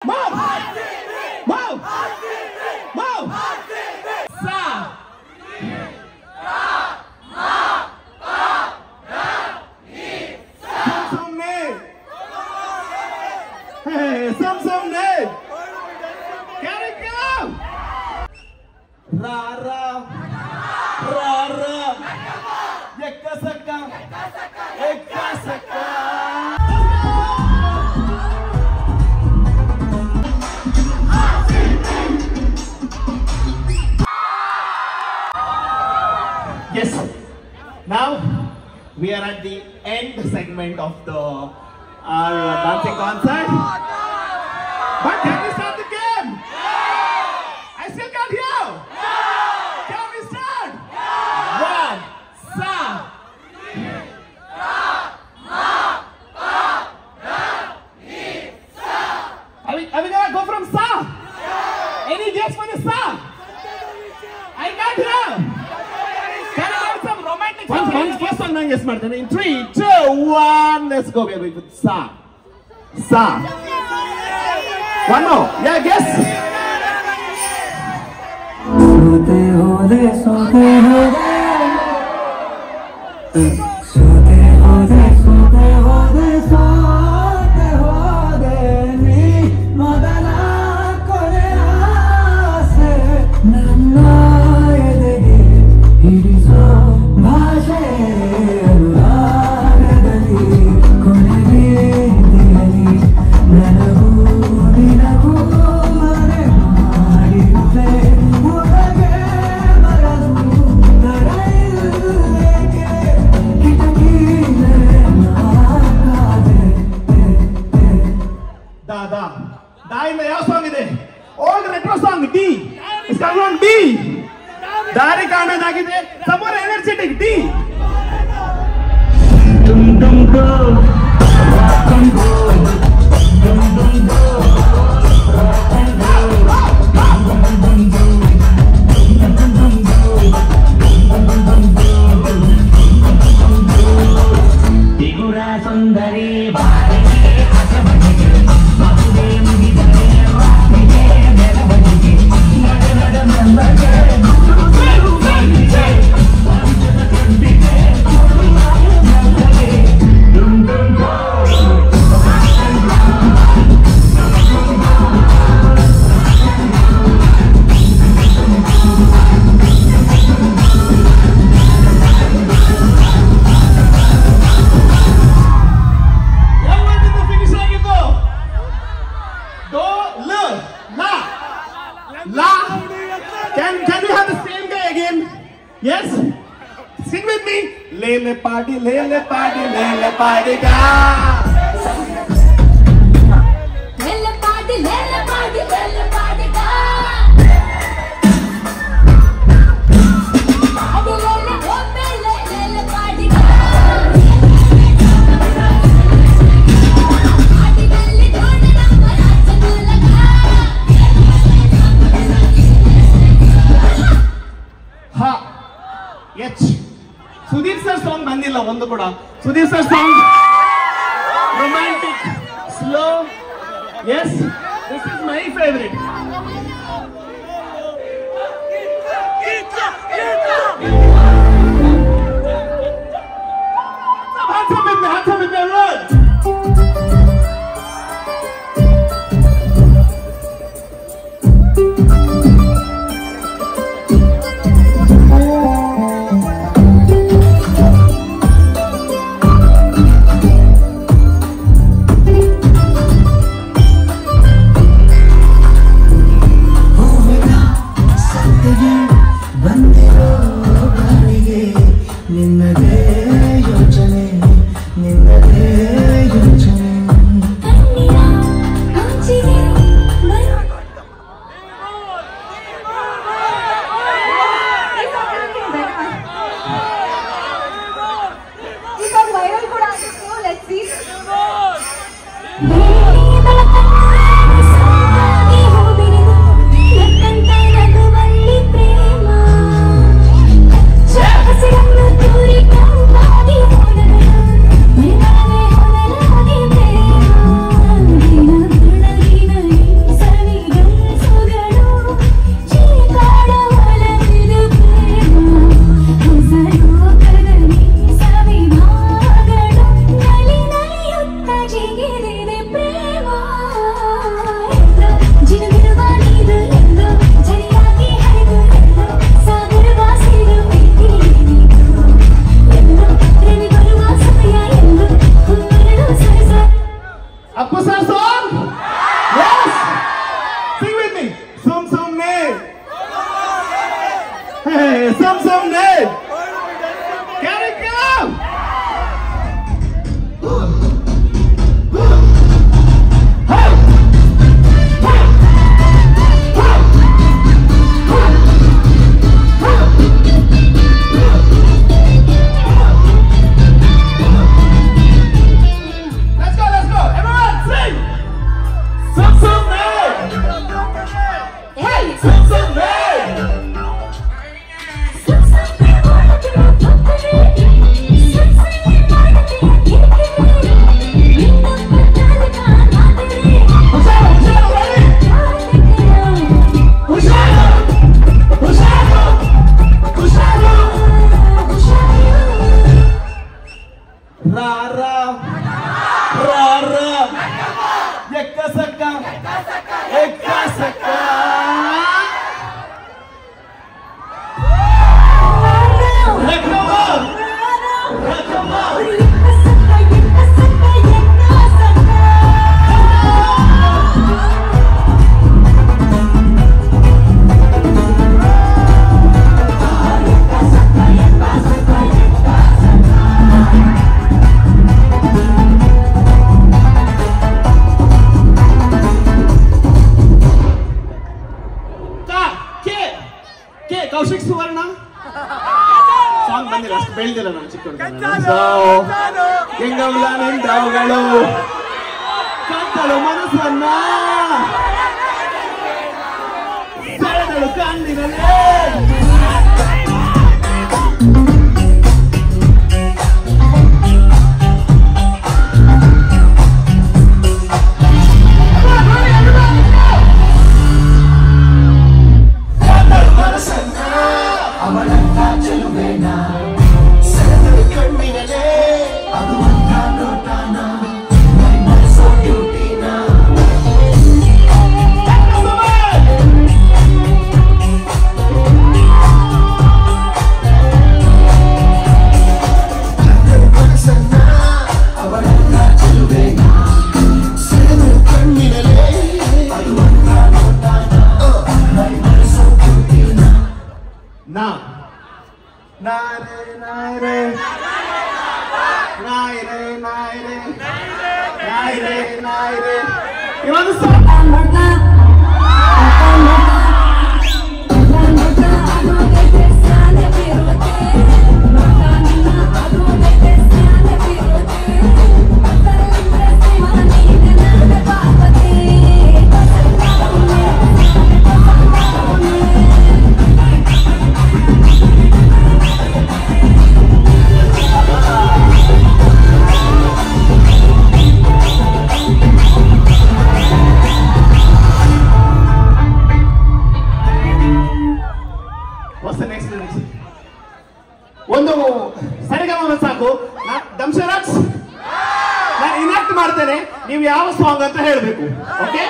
Move! Move! Move! Sa! Hey, some name. Can it go? Rara, rara, ekasaka, ekasaka. Yes. Now we are at the end segment of our dancing concert. But can we start the game? I still can't hear. Can we start? One, sa. Are we gonna go from sa? Any guess for the sa? I can't hear. Can I get some romantic song? First song, yes, Martin. In 3, 2, 1, let's go. We are going with sa. Sa. One more. Yeah, guess. सोते हो दे सोते हो दे सोते हो दे सोते हो दे सोते हो दे नी मदना करे आसे नन्ना एदेगे हिरिसो भाषे अनुरागदली कोनेगी दिगली ನನಗೂ ನಿನಗೂ ಮನೆ ಮಾಡಿರುವೆ ಒಳಗೆ ಮರದು ತಡೆಯುವುದೇಕೆ ಕಿಟಕಿಲೇ ನಾಕಾದೆ Da in the ಯಾವ ಸಾಂಗ್ ಇದೆ? Old retro song D. It's coming on D. ದಾರಿ ಕಾಣದಾಗಿದೆ. Somewhere energetic D. तुम तुमको तुमको सुंदरी Can we have the same guy again? Yes? Sing with me. Lele party ga. Lele party ga. Adi lele hoppe lele party ga. Adi lele thode number achadu laga. Ha. H. Sudhir sir song bandilla ondu kuda. Sudhir sir song romantic, slow. Yes, this is my favorite. Hands up with me, run. ನಿನ್ನದೇ ಯೋಚನೆ ನಿನ್ನದೇ some name. Can we come? Kaushik Suvarna song ಬಂದಿಲ್ಲ, ಅಷ್ಟು ಬೆಳೆದಿಲ್ಲ ನಾನು ಚಿಕ್ಕ ಹೆಂಗಗಳು ಕತ್ತಲು ಮನಸ್ಸನ್ನ ಸೆಳೆದಳು ಕಣ್ಣಿನಲ್ಲಿ. You understand? ಒಂದು ಸರಿಗಮ ಸಾಕು. ದಂಶರಾಜ್ ನಾನು ಇನಾಕ್ಟ್ ಮಾಡ್ತೇನೆ, ನೀವು ಯಾವ ಸಾಂಗ್ ಅಂತ ಹೇಳ್ಬೇಕು. Okay,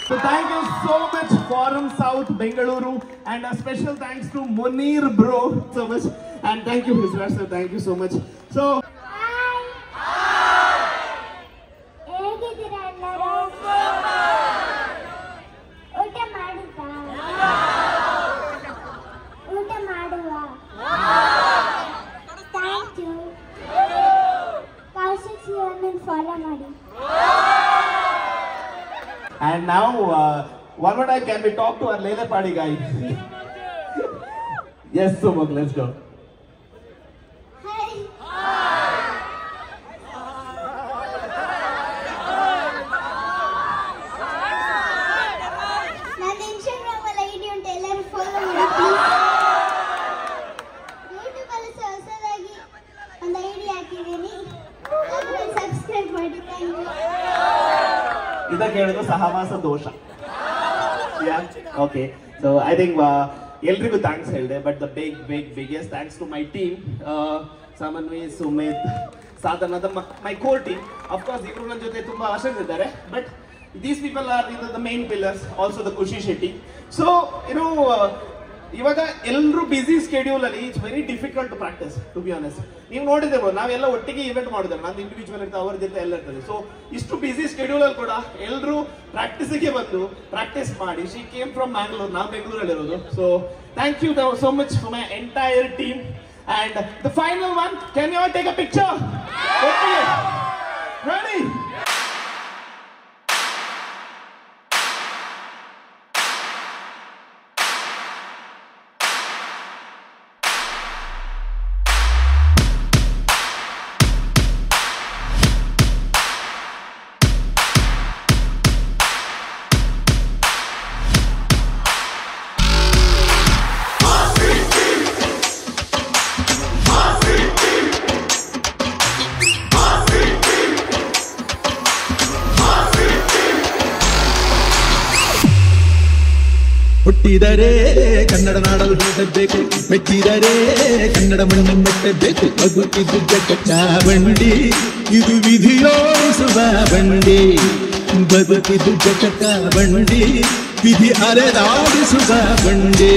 So thank you so much Forum South Bengaluru, and a special thanks to Munir bro so much, and thank you Hizraj sir, thank you so much. So one more time, can we talk to our Lele Party guy? Yes, Sumuk, let's go. ನನ್ನ Instagram ಅಲ್ಲಿ ID ಉಂಟು, ಎಲ್ಲರೂ follow ಮಾಡಿ. YouTube ಅಲ್ಲಿ ಹೊಸದಾಗಿ ಒಂದು ID ಹಾಕಿದ್ದೀನಿ, ಅದನ್ನ ಸಬ್ಸ್ಕ್ರೈಬ್ ಮಾಡಿ. Thank you. ಇದಕ್ಕೆ ಹೇಳಿದ್ರು ಸಹವಾಸ ದೋಷ. ಓಕೆ, ಸೊ ಐ ಥಿಂಕ್ ಎಲ್ರಿಗೂ ಥ್ಯಾಂಕ್ಸ್ ಹೇಳಿದೆ, but the biggest thanks to my team, Samanvi, Sumit, Sadhana, my core team. Of course ಇವರು ನನ್ನ ಜೊತೆ ತುಂಬಾ ವರ್ಷಗಳಿದ್ದಾರೆ, but these people are the main pillars, also the Kushi Shetty. So ಇವಾಗ ಎಲ್ಲರೂ ಬಿಸಿ ಸ್ಕೆಡ್ಯೂಲ್ ಅಲ್ಲಿ it's very difficult to practise, to be honest. ನೀವು ನೋಡಿದ್ದೇವೆ, ನಾವೆಲ್ಲ ಒಟ್ಟಿಗೆ ಇವೆಂಟ್ ಮಾಡಿದ್ದೇವೆ, ನಂದು ಇಂಡಿವಿಜುವಲ್ ಇರ್ತದೆ, ಅವ್ರ ಜೊತೆ ಎಲ್ಲ ಇರ್ತದೆ. ಸೊ ಇಷ್ಟು ಬಿಸಿ ಸ್ಕೆಡ್ಯೂಲ್ ಅಲ್ಲಿ ಕೂಡ ಎಲ್ಲರೂ ಪ್ರಾಕ್ಟೀಸಿಗೆ ಬಂದು ಪ್ರಾಕ್ಟೀಸ್ ಮಾಡಿ. ಶಿ ಕೇಮ್ ಫ್ರಮ್ ಮ್ಯಾಂಗ್ಳೂರ್, ನಾವು ಬೆಂಗಳೂರಲ್ಲಿ ಇರೋದು. So thank you so much for my entire team. And the final one, can you all take a picture? Ready? ಹುಟ್ಟಿದರೆ ಕನ್ನಡ ನಾಡಲು ಹುಟ್ಟಬೇಕು, ಮೆಚ್ಚಿದರೆ ಕನ್ನಡ ಮಣ್ಣು ಮೆಟ್ಟಬೇಕು. ಬದುಕಿದ್ದು ಜಗತ್ತ ಬಂಡಿ, ಇದು ವಿಧಿಯೋಡಿಸುವ ಬಂಡಿ. ಬದುಕಿದ್ದು ಜಗತ್ತ ಬಂಡಿ, ವಿಧಿ ಅಲೆದಾಡಿಸುವ ಬಂಡಿ.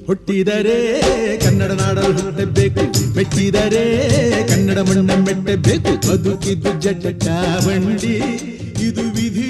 ಹುಟ್ಟಿದರೆ ಕನ್ನಡ ನಾಡಲು ಹುಟ್ಟಬೇಕು, ಮೆಚ್ಚಿದರೆ ಕನ್ನಡ ಮಣ್ಣ ಮೆಟ್ಟಬೇಕು. ಬದುಕಿದ್ದು ಜಟಕ ಬಂಡಿ, ಇದು ವಿಧಿ